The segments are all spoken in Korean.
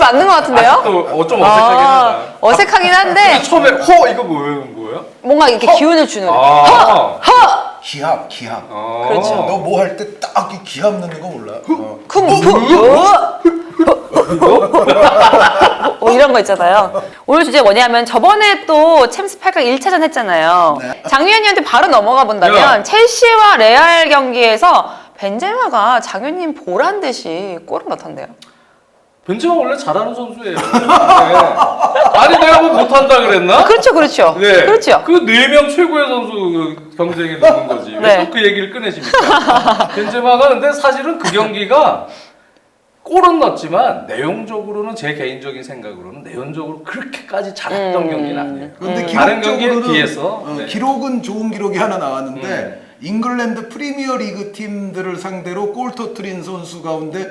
맞는 것 같은데요? 좀 어색하긴 하다. 어색하긴 한데 처음에 이거 뭐예요? 뭔가 이렇게 기운을 주는. 기합. 그렇죠. 너 뭐 할 때 딱 이 기합 넣는 거 몰라? 이런 거 있잖아요. 오늘 주제 뭐냐면 저번에 또 챔스 8강 1차전 했잖아요. 네. 장 위원님한테 바로 넘어가 본다면 첼시와 레알 경기에서 벤제마가 장 위원님 보란 듯이 골을 넣던데요. 벤제마 원래 잘하는 선수예요. 네. 아니 내가 뭐 못한다 그랬나? 그렇죠. 네. 그렇죠. 그 4명 최고의 선수 경쟁에 넣는 거지. 네. 왜 또 그 얘기를 꺼내십니까? 벤제마가 근데 사실은 그 경기가 골은 넣었지만 내용적으로는 제 개인적인 생각으로는 내용적으로 그렇게까지 잘했던 경기는 아니에요. 근데 다른 경기에 기록적으로는 비해서 네. 기록은 좋은 기록이 하나 나왔는데 잉글랜드 프리미어리그 팀들을 상대로 골 터트린 선수 가운데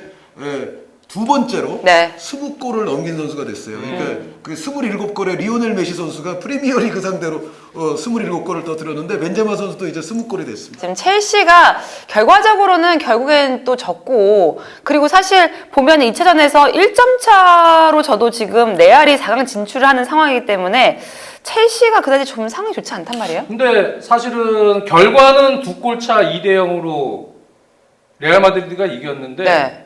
두 번째로 네. 20골을 넘긴 선수가 됐어요. 그러니까 그 27골에 리오넬 메시 선수가 프리미어리그 상대로 27골을 터뜨렸는데 벤제마 선수도 이제 20골이 됐습니다. 지금 첼시가 결과적으로는 결국엔 또 졌고 그리고 사실 보면 2차전에서 1점 차로 저도 지금 레알이 4강 진출을 하는 상황이기 때문에 첼시가 그다지 좀 상황이 좋지 않단 말이에요. 근데 사실은 결과는 2골 차 2대 0으로 레알 마드리드가 이겼는데 네.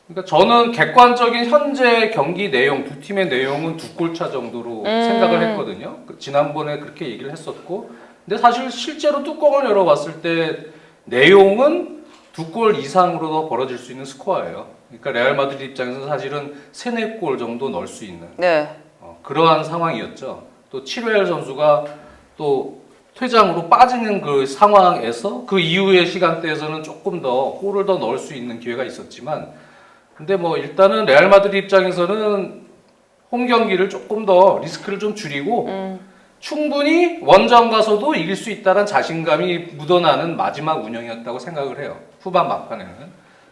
그러니까 저는 객관적인 현재 경기 내용, 두 팀의 내용은 2골 차 정도로 생각을 했거든요. 지난번에 그렇게 얘기를 했었고, 근데 사실 실제로 뚜껑을 열어봤을 때 내용은 2골 이상으로 더 벌어질 수 있는 스코어예요. 그러니까 레알 마드리드 입장에서는 사실은 3, 4골 정도 넣을 수 있는 네. 그러한 상황이었죠. 또 치루엘 선수가 또 퇴장으로 빠지는 그 상황에서 그 이후의 시간대에서는 조금 더 골을 더 넣을 수 있는 기회가 있었지만 근데 뭐 일단은 레알 마드리드 입장에서는 홈 경기를 조금 더 리스크를 좀 줄이고 충분히 원정 가서도 이길 수 있다는 자신감이 묻어나는 마지막 운영이었다고 생각을 해요. 후반 막판에는.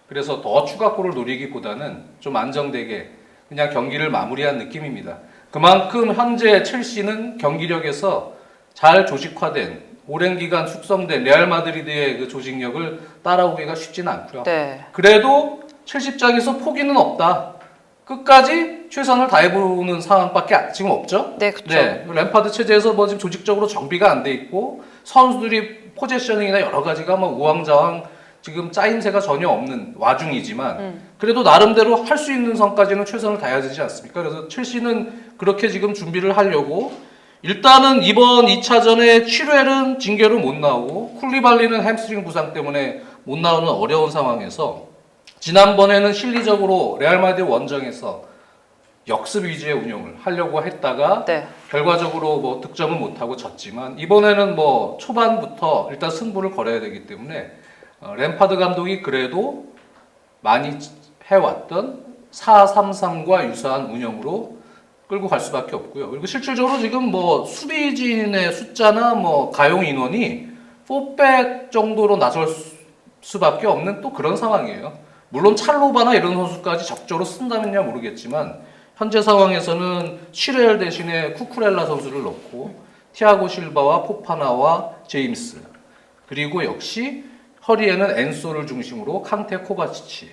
그래서 더 추가골을 노리기보다는 좀 안정되게 그냥 경기를 마무리한 느낌입니다. 그만큼 현재 첼시는 경기력에서 잘 조직화된 오랜 기간 숙성된 레알 마드리드의 그 조직력을 따라오기가 쉽지는 않고요. 네. 그래도 첼시 입장에서 포기는 없다. 끝까지 최선을 다해보는 상황밖에 지금 없죠. 네, 그렇죠. 네, 램파드 체제에서 뭐 지금 조직적으로 정비가 안 돼 있고 선수들이 포지셔닝이나 여러 가지가 뭐 우왕좌왕 지금 짜임새가 전혀 없는 와중이지만 그래도 나름대로 할 수 있는 선까지는 최선을 다해야 되지 않습니까? 그래서 첼시는 그렇게 지금 준비를 하려고 일단은 이번 2차전에 치루엘은 징계로 못 나오고 쿨리발리는 햄스트링 부상 때문에 못 나오는 어려운 상황에서 지난번에는 실리적으로 레알 마드리드 원정에서 역습 위주의 운영을 하려고 했다가 네. 결과적으로 뭐 득점은 못하고 졌지만 이번에는 뭐 초반부터 일단 승부를 걸어야 되기 때문에 램파드 감독이 그래도 많이 해왔던 4-3-3과 유사한 운영으로 끌고 갈 수밖에 없고요. 그리고 실질적으로 지금 뭐 수비진의 숫자나 뭐 가용 인원이 4백 정도로 나설 수밖에 없는 또 그런 상황이에요. 물론 찰로바나 이런 선수까지 적절히 쓴다면야 모르겠지만 현재 상황에서는 치레엘 대신에 쿠쿠렐라 선수를 넣고 티아고 실바와 포파나와 제임스 그리고 역시 허리에는 엔소를 중심으로 칸테, 코바치치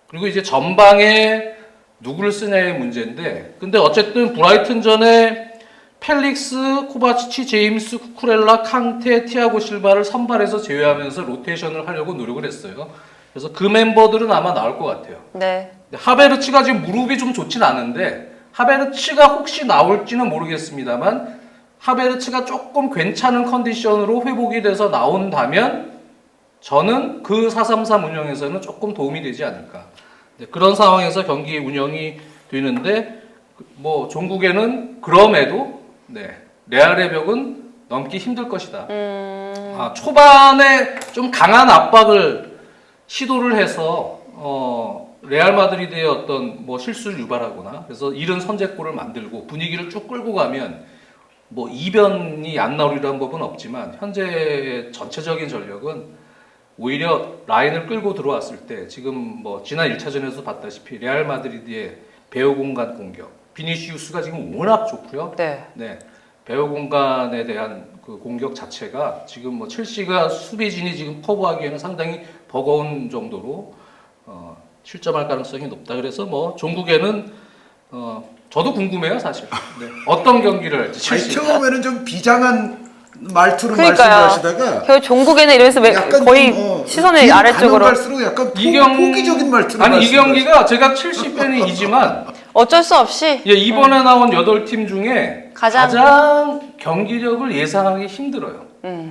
그리고 이제 전방에 누구를 쓰냐의 문제인데 근데 어쨌든 브라이튼전에 펠릭스, 코바치치, 제임스, 쿠쿠렐라, 칸테, 티아고 실바를 선발해서 제외하면서 로테이션을 하려고 노력을 했어요. 그래서 그 멤버들은 아마 나올 것 같아요. 네. 하베르츠가 지금 무릎이 좀 좋진 않은데 하베르츠가 혹시 나올지는 모르겠습니다만 하베르츠가 조금 괜찮은 컨디션으로 회복이 돼서 나온다면 저는 그 4-3-3 운영에서는 조금 도움이 되지 않을까. 그런 상황에서 경기 운영이 되는데 뭐 종국에는 그럼에도 레알의 벽은 넘기 힘들 것이다. 초반에 좀 강한 압박을 시도를 해서 레알 마드리드의 어떤 뭐 실수를 유발하거나 그래서 이른 선제골을 만들고 분위기를 쭉 끌고 가면 뭐 이변이 안 나오리라는 법은 없지만 현재 전체적인 전력은 오히려 라인을 끌고 들어왔을 때 지금 뭐 지난 1차전에서 봤다시피 레알 마드리드의 배후 공간 공격 비니시우스가 지금 워낙 좋고요. 네. 배후 공간에 대한 그 공격 자체가 지금 뭐 첼시가 수비진이 지금 커버하기에는 상당히 버거운 정도로 실점할 가능성이 높다. 그래서 뭐 종국에는 저도 궁금해요, 사실. 네. 어떤 경기를 할지. 아니, 첼시. 처음에는 좀 비장한 말투로 그러니까요. 말씀하시다가 결국 종국에는 이러면서 거의 시선을 뒤로 아래쪽으로. 가면 갈수록 약간 포기적인 말투로 아니 이 말씀하시다가 경기가 제가 첼시 팬이지만 어쩔 수 없이 예, 이번에 나온 8팀 중에 가장- 가장 경기력을 예상하기 힘들어요.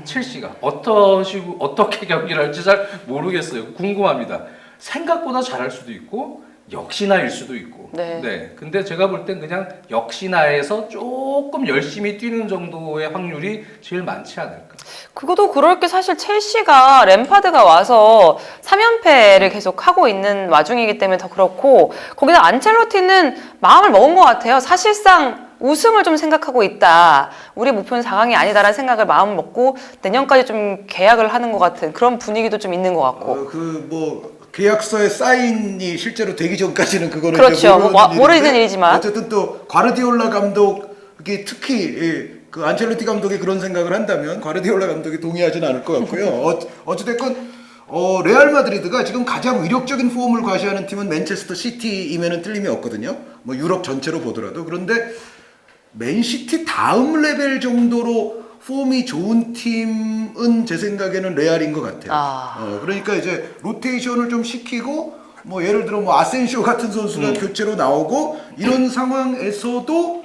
첼시가 어떻게 경기를 할지 잘 모르겠어요. 궁금합니다. 생각보다 잘할 수도 있고 역시나일 수도 있고. 네. 근데 제가 볼 땐 그냥 역시나에서 조금 열심히 뛰는 정도의 확률이 제일 많지 않을까. 그것도 그럴 게 사실 첼시가 램파드가 와서 3연패를 계속 하고 있는 와중이기 때문에 더 그렇고 거기다 안첼로티는 마음을 먹은 것 같아요. 사실상 우승을 좀 생각하고 있다. 우리 목표는 4강이 아니다라는 생각을 마음 먹고 내년까지 좀 계약을 하는 것 같은 그런 분위기도 좀 있는 것 같고. 계약서에 사인이 실제로 되기 전까지는 그거는 그렇죠. 이제 모르는 일이지만. 어쨌든 또 과르디올라 감독이 특히 그 안첼로티 감독이 그런 생각을 한다면 과르디올라 감독이 동의하지는 않을 것 같고요. 어찌됐건 레알 마드리드가 지금 가장 위력적인 폼을 과시하는 팀은 맨체스터 시티임에는 틀림이 없거든요. 뭐 유럽 전체로 보더라도. 그런데 맨시티 다음 레벨 정도로 폼이 좋은 팀은 제 생각에는 레알인 것 같아요. 그러니까 이제 로테이션을 좀 시키고 뭐 예를 들어 뭐 아센시오 같은 선수가 교체로 나오고 이런 상황에서도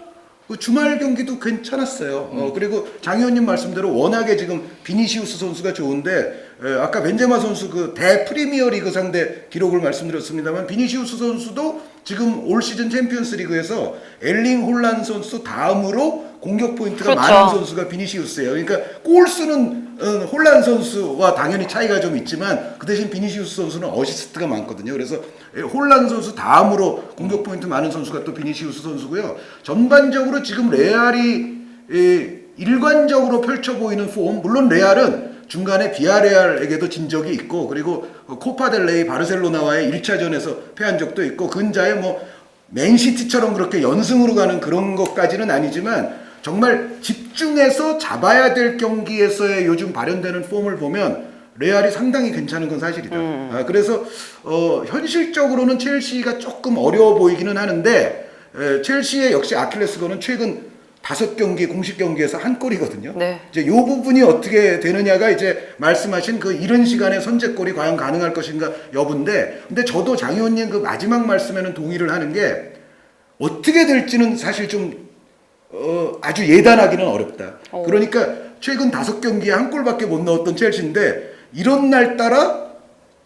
그 주말 경기도 괜찮았어요. 그리고 장 의원님 말씀대로 워낙에 지금 비니시우스 선수가 좋은데 아까 벤제마 선수 그 대프리미어리그 상대 기록을 말씀드렸습니다만 비니시우스 선수도 지금 올 시즌 챔피언스 리그에서 엘링 홀란 선수 다음으로 공격 포인트가 그렇죠. 많은 선수가 비니시우스예요. 그러니까 골수는 홀란 선수와 당연히 차이가 좀 있지만 그 대신 비니시우스 선수는 어시스트가 많거든요. 그래서 홀란 선수 다음으로 공격 포인트 많은 선수가 또 비니시우스 선수고요. 전반적으로 지금 레알이 일관적으로 펼쳐 보이는 폼, 물론 레알은 중간에 비아레알에게도 진 적이 있고 그리고 코파델레이 바르셀로나와의 1차전에서 패한 적도 있고 근자에 뭐 맨시티처럼 그렇게 연승으로 가는 그런 것까지는 아니지만 정말 집중해서 잡아야 될 경기에서의 요즘 발현되는 폼을 보면 레알이 상당히 괜찮은 건 사실이다. 그래서 현실적으로는 첼시가 조금 어려워 보이기는 하는데 첼시의 역시 아킬레스건은 최근 5경기 공식 경기에서 한 골이거든요. 네. 이제 이 부분이 어떻게 되느냐가 이제 말씀하신 그 이른 시간에 선제골이 과연 가능할 것인가 여부인데, 근데 저도 장 의원님 그 마지막 말씀에는 동의를 하는 게 어떻게 될지는 사실 좀 아주 예단하기는 어렵다. 그러니까 최근 5경기에 한 골밖에 못 넣었던 첼시인데 이런 날 따라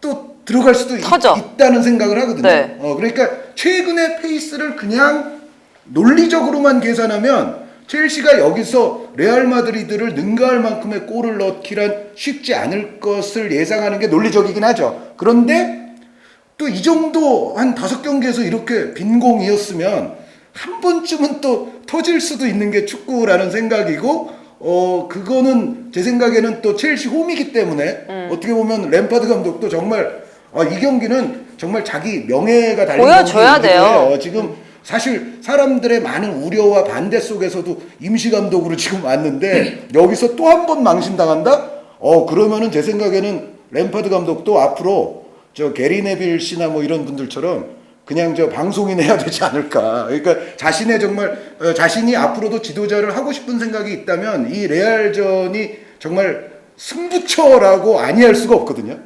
또 들어갈 수도 있다는 생각을 하거든요. 네. 그러니까 최근의 페이스를 그냥 논리적으로만 계산하면 첼시가 여기서 레알 마드리드를 능가할 만큼의 골을 넣기란 쉽지 않을 것을 예상하는 게 논리적이긴 하죠. 그런데 또 이 정도 한 5경기에서 이렇게 빈공이었으면 한 번쯤은 또 터질 수도 있는 게 축구라는 생각이고 그거는 제 생각에는 또 첼시 홈이기 때문에 어떻게 보면 램파드 감독도 정말 이 경기는 정말 자기 명예가 달린 보여줘야 돼요. 경기예요. 지금 사실 사람들의 많은 우려와 반대 속에서도 임시감독으로 지금 왔는데 여기서 또 한 번 망신당한다? 그러면은 제 생각에는 램파드 감독도 앞으로 저 게리 네빌 씨나 뭐 이런 분들처럼 그냥 저 방송인 해야 되지 않을까. 그러니까 자신의 정말 자신이 앞으로도 지도자를 하고 싶은 생각이 있다면 이 레알전이 정말 승부처라고 아니할 수가 없거든요.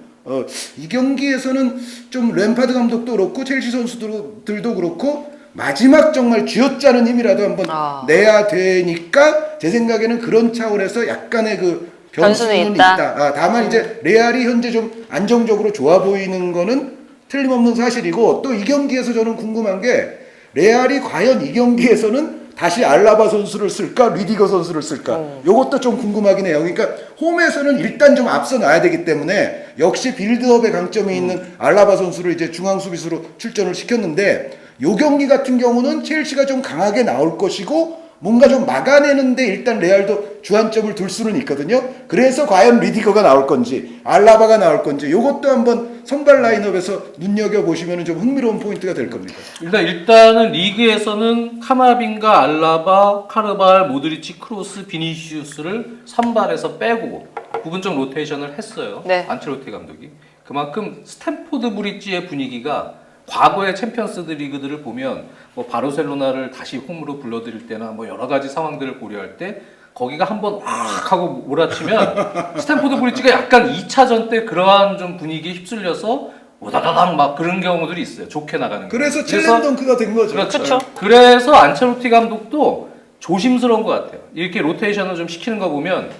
이 경기에서는 좀 램파드 감독도 그렇고 첼시 선수들도 그렇고 마지막 정말 쥐어짜는 힘이라도 한번 내야 되니까 제 생각에는 그런 차원에서 약간의 그 변수는 있다. 다만 이제 레알이 현재 좀 안정적으로 좋아 보이는 거는 틀림없는 사실이고 또 이 경기에서 저는 궁금한 게 레알이 과연 이 경기에서는 다시 알라바 선수를 쓸까 리디거 선수를 쓸까 요것도 좀 궁금하긴 해요. 그러니까 홈에서는 일단 좀 앞서 놔야 되기 때문에 역시 빌드업에 강점이 있는 알라바 선수를 이제 중앙 수비수로 출전을 시켰는데 요 경기 같은 경우는 첼시가 좀 강하게 나올 것이고 뭔가 좀 막아내는데 일단 레알도 주안점을 둘 수는 있거든요. 그래서 과연 리디거가 나올 건지 알라바가 나올 건지 요것도 한번 선발 라인업에서 눈여겨보시면 좀 흥미로운 포인트가 될 겁니다. 일단은 리그에서는 카마빈가, 알라바, 카르발, 모드리치, 크로스, 비니시우스를 선발에서 빼고 부분적 로테이션을 했어요. 네. 안첼로티 감독이. 그만큼 스탠포드 브리지의 분위기가 과거의 챔피언스 리그들을 보면 뭐 바르셀로나를 다시 홈으로 불러들일 때나 뭐 여러 가지 상황들을 고려할 때 거기가 한번 악 하고 몰아치면 스탠포드 브리지가 약간 2차전 때 그러한 좀 분위기에 휩쓸려서 오다다당 막 그런 경우들이 있어요. 좋게 나가는. 그래서 첼렘덩크가 된 거죠. 그렇죠. 그래서 안첼로티 감독도 조심스러운 것 같아요. 이렇게 로테이션을 좀 시키는 거 보면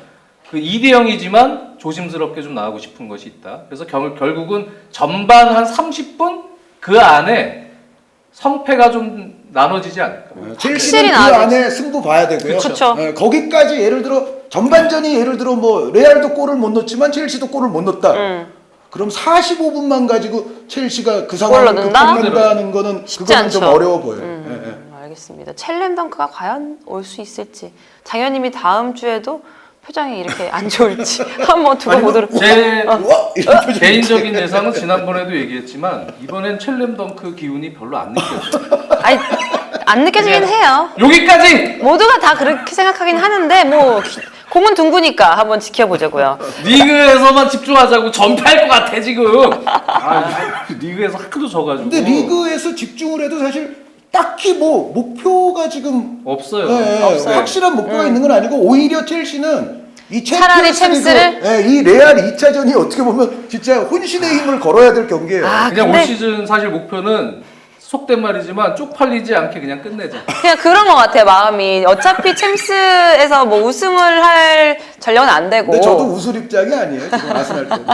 그 2대 0이지만 조심스럽게 좀 나가고 싶은 것이 있다. 그래서 결국은 전반 한 30분 그 안에 성패가 좀 나눠지지 않을까. 첼시는 그 나아지지. 안에 승부 봐야 되고요. 그쵸. 거기까지 예를 들어 전반전이 예를 들어 뭐 레알도 골을 못 넣었지만 첼시도 골을 못 넣었다. 그럼 45분만 가지고 첼시가 그 상황을 골 넣는다? 극복한다는 거는 쉽지 그거는 좀 않죠. 어려워 보여요. 예, 예. 알겠습니다. 첼렘덩크가 과연 올 수 있을지 장현님이 다음 주에도 표정이 이렇게 안 좋을지 한번 두고 보도록. 제 우와! 이런 표정이 개인적인 예상은 지난번에도 얘기했지만 이번엔 첼렘덩크 기운이 별로 안 느껴져요. 아니 안 느껴지긴 해요. 여기까지! 모두가 다 그렇게 생각하긴 하는데 뭐 공은 둥그니까 한번 지켜보자고요. 리그에서만 집중하자고 전패할 것 같아 지금. 리그에서 하크도 져가지고. 근데 리그에서 집중을 해도 사실 딱히 뭐 목표가 지금 없어요. 없어요. 확실한 목표가 있는 건 아니고 오히려 첼시는 이 차라리 챔피언스 챔스를? 리그, 이 레알 2차전이 어떻게 보면 진짜 혼신의 힘을 걸어야 될 경기예요. 아, 그냥 근데 올 시즌 사실 목표는 속된 말이지만 쪽팔리지 않게 그냥 끝내자. 그냥 그런 것 같아요. 마음이 어차피 챔스에서 뭐 우승을 할 전력은 안 되고 근데 저도 우승 입장이 아니에요. 지금 아스날 때는.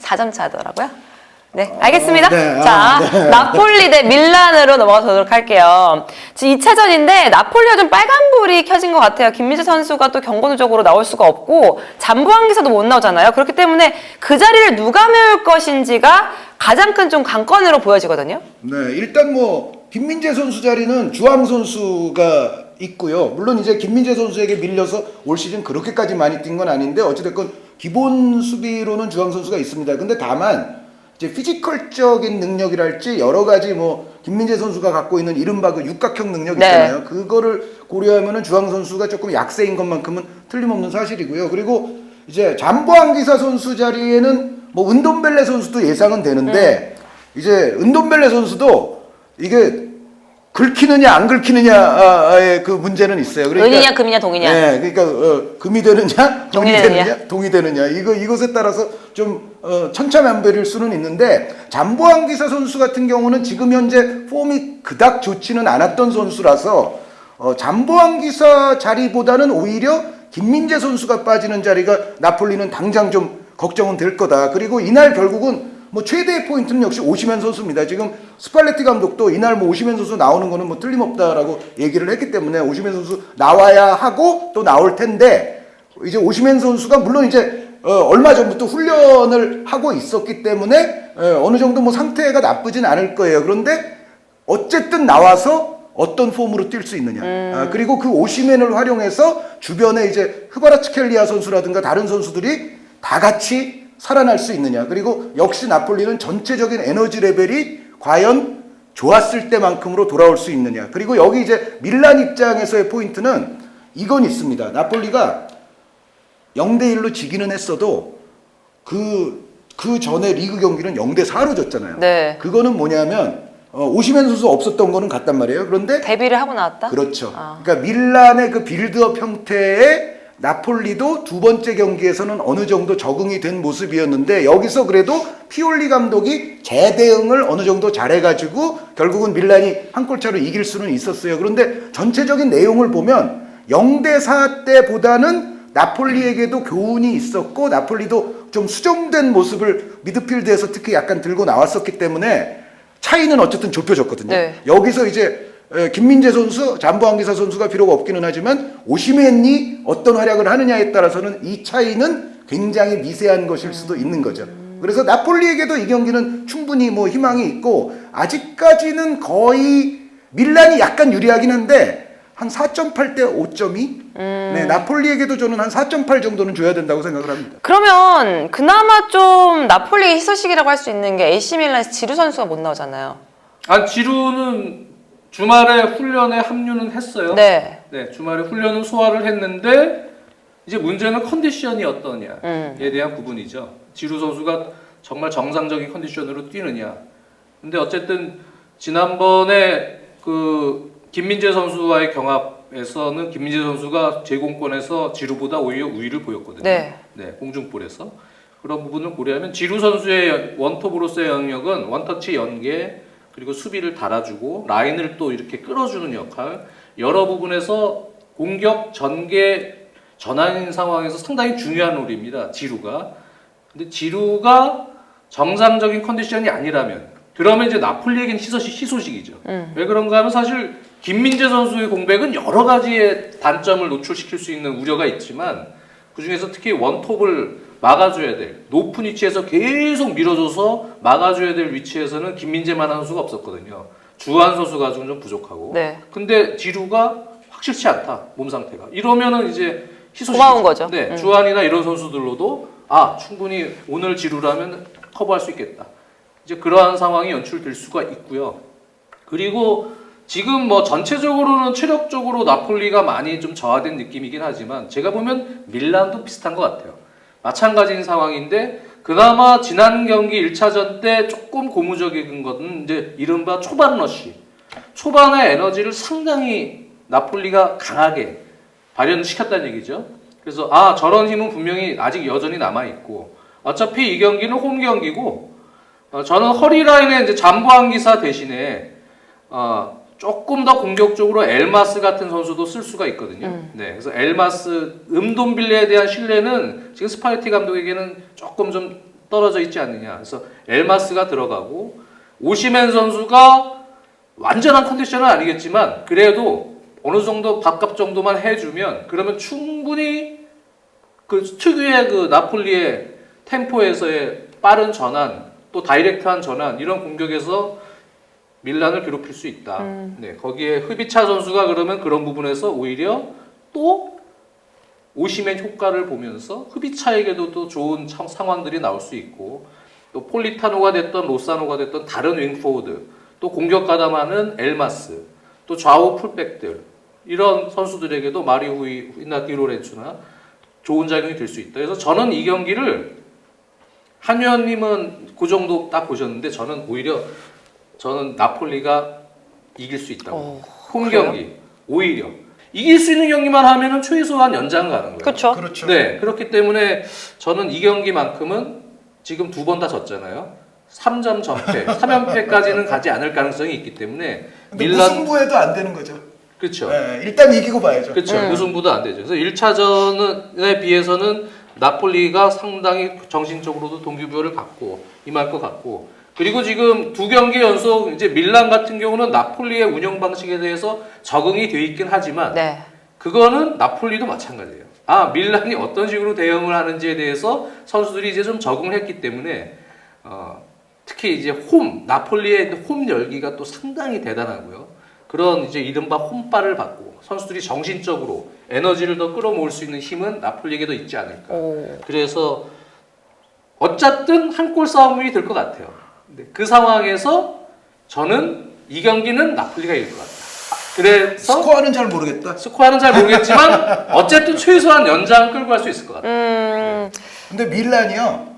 4점 차더라고요. 네, 알겠습니다. 네, 자, 네. 나폴리 대 밀란으로 넘어가 보도록 할게요. 지금 2차전인데 나폴리가 좀 빨간불이 켜진 것 같아요. 김민재 선수가 또 경고 누적으로 나올 수가 없고 잠보한 기사도 못 나오잖아요. 그렇기 때문에 그 자리를 누가 메울 것인지가 가장 큰 좀 관건으로 보여지거든요. 네, 일단 뭐 김민재 선수 자리는 주앙 선수가 있고요. 물론 이제 김민재 선수에게 밀려서 올 시즌 그렇게까지 많이 뛴 건 아닌데 어찌됐건 기본 수비로는 주앙 선수가 있습니다. 근데 다만 이제 피지컬적인 능력이랄지 여러 가지 뭐 김민재 선수가 갖고 있는 이른바 그 육각형 능력 있잖아요. 그거를 고려하면은 주앙 선수가 조금 약세인 것만큼은 틀림없는 사실이고요. 그리고 이제 잠보안 기사 선수 자리에는 뭐 은돔벨레 선수도 예상은 되는데 이제 은돔벨레 선수도 이게 긁히느냐 안 긁히느냐의 그 문제는 있어요. 그러니까 은이냐 금이냐 동이냐. 네, 그러니까 금이 되느냐 동이 동이 되느냐? 되느냐 동이 되느냐 이것에 따라서 좀 천차만별일 수는 있는데 잠보안 기사 선수 같은 경우는 지금 현재 폼이 그닥 좋지는 않았던 선수라서 잠보안 기사 자리보다는 오히려 김민재 선수가 빠지는 자리가 나폴리는 당장 좀 걱정은 될 거다. 그리고 이날 결국은 뭐 최대의 포인트는 역시 오시멘 선수입니다. 지금 스팔레티 감독도 이날 뭐 오시멘 선수 나오는 거는 뭐 틀림없다라고 얘기를 했기 때문에 오시멘 선수 나와야 하고 또 나올 텐데 이제 오시멘 선수가 물론 이제 얼마 전부터 훈련을 하고 있었기 때문에 어느 정도 뭐 상태가 나쁘진 않을 거예요. 그런데 어쨌든 나와서 어떤 폼으로 뛸 수 있느냐. 그리고 그 오시멘을 활용해서 주변에 이제 흐바라츠켈리아 선수라든가 다른 선수들이 다 같이 살아날 수 있느냐. 그리고 역시 나폴리는 전체적인 에너지 레벨이 과연 좋았을 때만큼으로 돌아올 수 있느냐. 그리고 여기 이제 밀란 입장에서의 포인트는 이건 있습니다. 나폴리가 0대1로 지기는 했어도 그 전에 리그 경기는 0대4로 졌잖아요. 네. 그거는 뭐냐면 오시멘 선수 없었던 거는 같단 말이에요. 그런데 데뷔를 하고 나왔다? 그렇죠. 그러니까 밀란의 그 빌드업 형태의 나폴리도 두 번째 경기에서는 어느 정도 적응이 된 모습이었는데 여기서 그래도 피올리 감독이 재대응을 어느 정도 잘해가지고 결국은 밀란이 한 골차로 이길 수는 있었어요. 그런데 전체적인 내용을 보면 0대4 때보다는 나폴리에게도 교훈이 있었고 나폴리도 좀 수정된 모습을 미드필드에서 특히 약간 들고 나왔었기 때문에 차이는 어쨌든 좁혀졌거든요. 네. 여기서 이제 김민재 선수, 잠보안 기사 선수가 비록 없기는 하지만 오시멘이 어떤 활약을 하느냐에 따라서는 이 차이는 굉장히 미세한 것일 수도 있는 거죠. 그래서 나폴리에게도 이 경기는 충분히 뭐 희망이 있고 아직까지는 거의 밀란이 약간 유리하긴 한데 한 4.8대 5.2? 네, 나폴리에게도 저는 한 4.8 정도는 줘야 된다고 생각을 합니다. 그러면 그나마 좀 나폴리의 희소식이라고 할 수 있는 게 AC 밀란에서 지루 선수가 못 나오잖아요. 지루는 주말에 훈련에 합류는 했어요. 네. 네, 주말에 훈련은 소화를 했는데 이제 문제는 컨디션이 어떠냐에 대한 부분이죠. 지루 선수가 정말 정상적인 컨디션으로 뛰느냐. 근데 어쨌든 지난번에 그 김민재 선수와의 경합에서는 김민재 선수가 제공권에서 지루보다 오히려 우위를 보였거든요. 네. 네, 공중볼에서. 그런 부분을 고려하면 지루 선수의 원톱으로서의 영역은 원터치 연계 그리고 수비를 달아주고 라인을 또 이렇게 끌어주는 역할 여러 부분에서 공격 전개 전환 상황에서 상당히 중요한 롤입니다. 지루가. 근데 지루가 정상적인 컨디션이 아니라면 그러면 이제 나폴리에겐 희소식이죠. 왜 그런가 하면 사실 김민재 선수의 공백은 여러 가지의 단점을 노출시킬 수 있는 우려가 있지만 그중에서 특히 원톱을 막아줘야 될 높은 위치에서 계속 밀어줘서 막아줘야 될 위치에서는 김민재만한 선수가 없었거든요. 주한 선수가 좀 부족하고. 네. 근데 지루가 확실치 않다 몸 상태가. 이러면은 이제 희소식이죠. 고마운 거죠. 네, 주한이나 이런 선수들로도 충분히 오늘 지루라면 커버할 수 있겠다. 이제 그러한 상황이 연출될 수가 있고요. 그리고 지금 뭐 전체적으로는 체력적으로 나폴리가 많이 좀 저하된 느낌이긴 하지만 제가 보면 밀란도 비슷한 것 같아요. 마찬가지인 상황인데 그나마 지난 경기 1차전 때 조금 고무적인 것은 이제 이른바 초반 러쉬. 초반의 에너지를 상당히 나폴리가 강하게 발현시켰다는 얘기죠. 그래서 저런 힘은 분명히 아직 여전히 남아있고 어차피 이 경기는 홈 경기고 저는 허리라인에 이제 잠보한 기사 대신에 조금 더 공격적으로 엘마스 같은 선수도 쓸 수가 있거든요. 네, 그래서 엘마스 음돈빌레에 대한 신뢰는 지금 스파게티 감독에게는 조금 좀 떨어져 있지 않느냐. 그래서 엘마스가 들어가고 오시멘 선수가 완전한 컨디션은 아니겠지만 그래도 어느 정도 밥값 정도만 해주면 그러면 충분히 그 특유의 그 나폴리의 템포에서의 빠른 전환 또 다이렉트한 전환 이런 공격에서 밀란을 괴롭힐 수 있다. 네, 거기에 흐비차 선수가 그러면 그런 부분에서 오히려 또 오시멘 효과를 보면서 흐비차에게도 또 좋은 상황들이 나올 수 있고 또 폴리타노가 됐던 로사노가 됐던 다른 윙포워드 또 공격 가담하는 엘마스 또 좌우 풀백들 이런 선수들에게도 마리오 후이나 디로렌츠나 좋은 작용이 될 수 있다. 그래서 저는 이 경기를 한 의원님은 그 정도 딱 보셨는데 저는 오히려 나폴리가 이길 수 있다고. 홈 경기 오히려 이길 수 있는 경기만 하면은 최소한 연장 가는 거예요. 그렇죠. 그렇죠. 네, 그렇기 때문에 저는 이 경기만큼은 지금 2번 다 졌잖아요. 3점 전패, 3연패까지는 가지 않을 가능성이 있기 때문에 근데 무승부해도 안 되는 거죠. 그렇죠. 네, 일단 이기고 봐야죠. 그렇죠. 무승부도 안 되죠. 그래서 1차전에 비해서는 나폴리가 상당히 정신적으로도 동기부여를 갖고 임할 것 같고 그리고 지금 2경기 연속 이제 밀란 같은 경우는 나폴리의 운영 방식에 대해서 적응이 돼 있긴 하지만 네. 그거는 나폴리도 마찬가지예요. 밀란이 어떤 식으로 대응을 하는지에 대해서 선수들이 이제 좀 적응을 했기 때문에 특히 이제 나폴리의 홈 열기가 또 상당히 대단하고요. 그런 이제 이른바 홈발을 받고 선수들이 정신적으로 에너지를 더 끌어모을 수 있는 힘은 나폴리에게도 있지 않을까. 그래서 어쨌든 한 골 싸움이 될 것 같아요. 근데 그 상황에서 저는 이 경기는 나폴리가 이길 것 같아요. 그래서 스코어는 잘 모르겠다. 스코어는 잘 모르겠지만 어쨌든 최소한 연장을 끌고 갈 수 있을 것 같아요. 근데 밀란이요.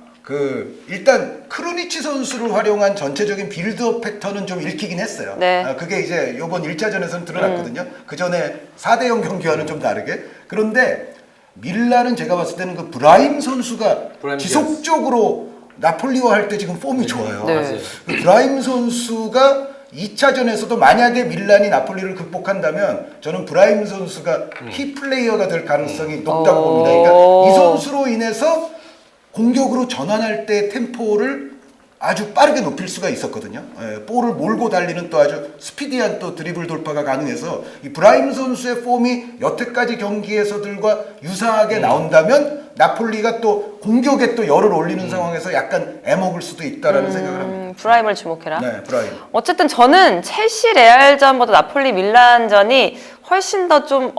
일단 크루니치 선수를 활용한 전체적인 빌드업 패턴은 좀 읽히긴 했어요. 네. 그게 이제 이번 1차전에서는 드러났거든요. 그 전에 4대0 경기와는 좀 다르게. 그런데 밀란은 제가 봤을 때는 그 브라임 선수가 브라임 지속적으로 나폴리와 할 때 지금 폼이 좋아요. 네. 그 브라임 선수가 2차전에서도 만약에 밀란이 나폴리를 극복한다면 저는 브라임 선수가 키 플레이어가 될 가능성이 높다고 봅니다. 그러니까 이 선수로 인해서 공격으로 전환할 때 템포를 아주 빠르게 높일 수가 있었거든요. 볼을 몰고 달리는 또 아주 스피디한 또 드리블 돌파가 가능해서 이 브라임 선수의 폼이 여태까지 경기에서들과 유사하게 나온다면 나폴리가 또 공격에 또 열을 올리는 상황에서 약간 애먹을 수도 있다라는 생각을 합니다. 브라임을 주목해라. 네, 브라임. 어쨌든 저는 첼시 레알전보다 나폴리 밀란전이 훨씬 더 좀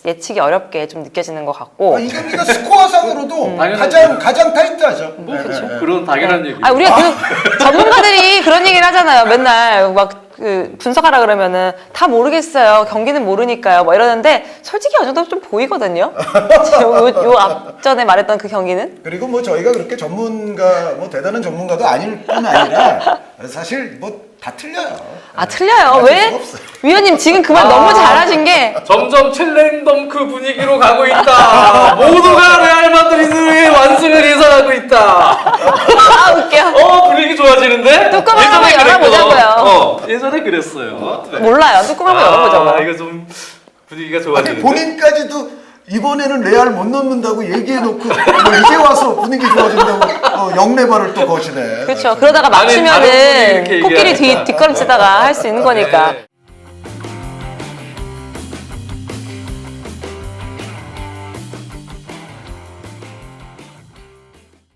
예측이 어렵게 좀 느껴지는 것 같고. 이 경기가 스코어상으로도 당연하죠. 가장 타이트하죠. 뭐 네, 그렇죠. 네, 네. 그건 당연한 얘기. 아, 우리가 그 전문가들이 그런 얘기를 하잖아요. 맨날 막 그 분석하라 그러면은 다 모르겠어요. 경기는 모르니까요. 뭐 이러는데 솔직히 어느 정도 좀 보이거든요. 요 앞전에 말했던 그 경기는. 그리고 뭐 저희가 그렇게 전문가 뭐 대단한 전문가도 아닐 뿐 아니라 사실 뭐 다 틀려요. 아, 틀려요. 맞을 왜? 수가 없어요. 위원님 지금 그 말 너무 잘하신 게 점점 첼랭덩크 분위기로 가고 있다. 모두가 레알 마드리드의 완승을 예상하고 있다. 아, 웃겨. 분위기 좋아지는데? 뚜껑을 한번 예전에 열어보자고요. 예전에 그랬어요. 네. 몰라요. 뚜껑 한번 열어보자고요. 이거 좀 분위기가 아니 좋아지는데. 본인까지도 이번에는 레알 못 넣는다고 얘기해놓고 뭐 이제 와서 분위기 좋아진다고 영레발을 또 거시네. 그렇죠. 그러다가 아니, 다른 분이 맞추면은 이렇게 코끼리 얘기하니까. 뒷걸음치다가 할 수 있는 거니까. 네.